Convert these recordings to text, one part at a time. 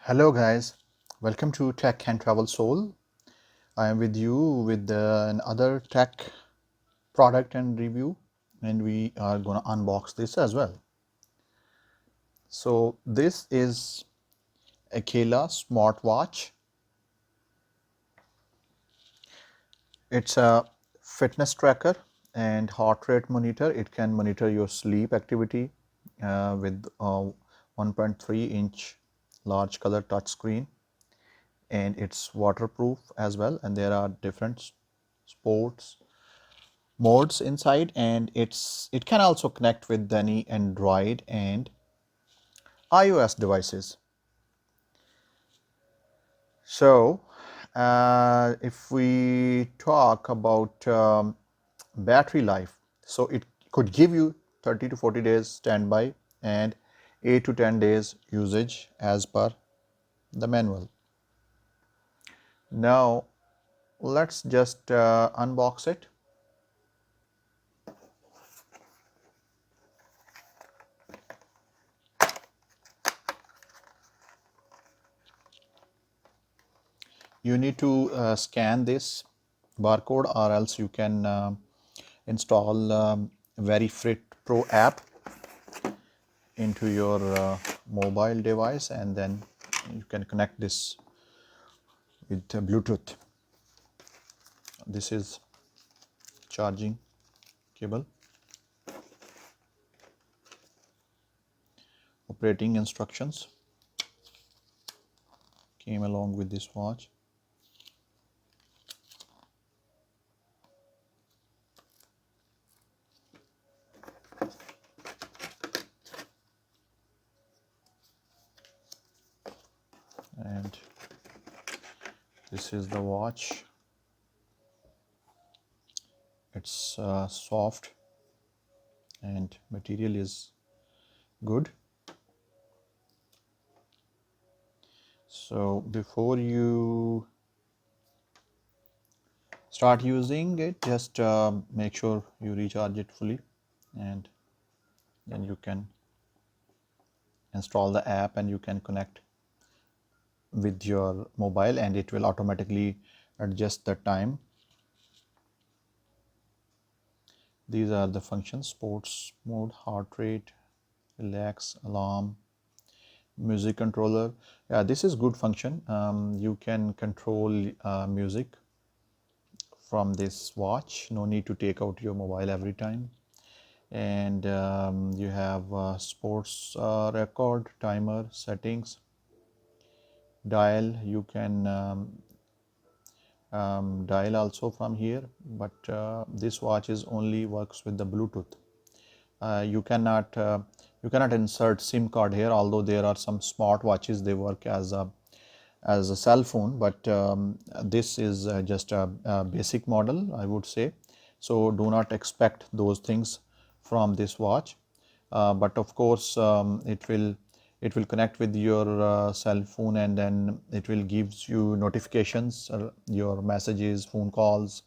Hello guys, welcome to Tech and Travel Soul. I am with you with another tech product and review, and we are going to unbox this as well. So this is Aikela smartwatch. It's a fitness tracker and heart rate monitor. It can monitor your sleep activity with a 1.3-inch large color touchscreen, and it's waterproof as well, and there are different sports modes inside, and it can also connect with any Android and iOS devices. So if we talk about battery life, so it could give you 30 to 40 days standby and 8 to 10 days usage as per the manual. Now let's just unbox it. You need to scan this barcode, or else you can install VeryFit Pro app into your mobile device, and then you can connect this with Bluetooth. This is charging cable. Operating instructions came along with this watch. And this is the watch. It's soft and material is good. So before you start using it, just make sure you recharge it fully, and then you can install the app and you can connect with your mobile, and it will automatically adjust the time. These are the functions: sports mode, heart rate, relax, alarm, music controller. Yeah, this is good function. You can control music from this watch. No need to take out your mobile every time. And you have sports record, timer, settings, dial. You can dial also from here, but this watch is only works with the Bluetooth. You cannot insert SIM card here, although there are some smart watches, they work as a cell phone, but this is just a basic model, I would say. So do not expect those things from this watch, but of course it will connect with your cell phone, and then it will gives you notifications, your messages, phone calls,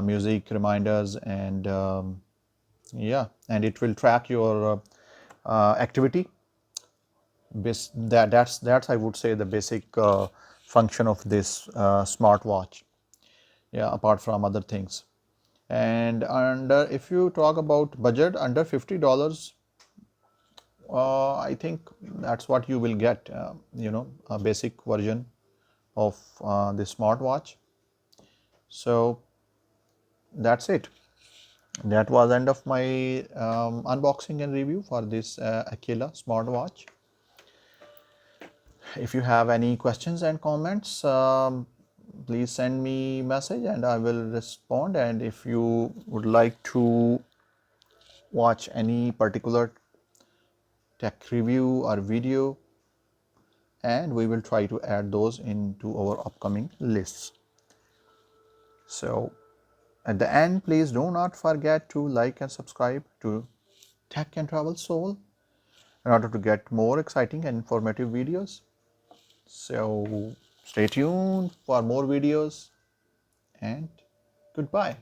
music reminders, and yeah, and it will track your activity. That's I would say the basic function of this smartwatch. Yeah, apart from other things. And if you talk about budget under $50, I think that's what you will get. A basic version of the smartwatch. So that's it. That was end of my unboxing and review for this Aikela smartwatch. If you have any questions and comments, please send me message and I will respond. And if you would like to watch any particular tech review or video, and we will try to add those into our upcoming lists. So at the end, please do not forget to like and subscribe to Tech and Travel Soul in order to get more exciting and informative videos. So stay tuned for more videos, and goodbye.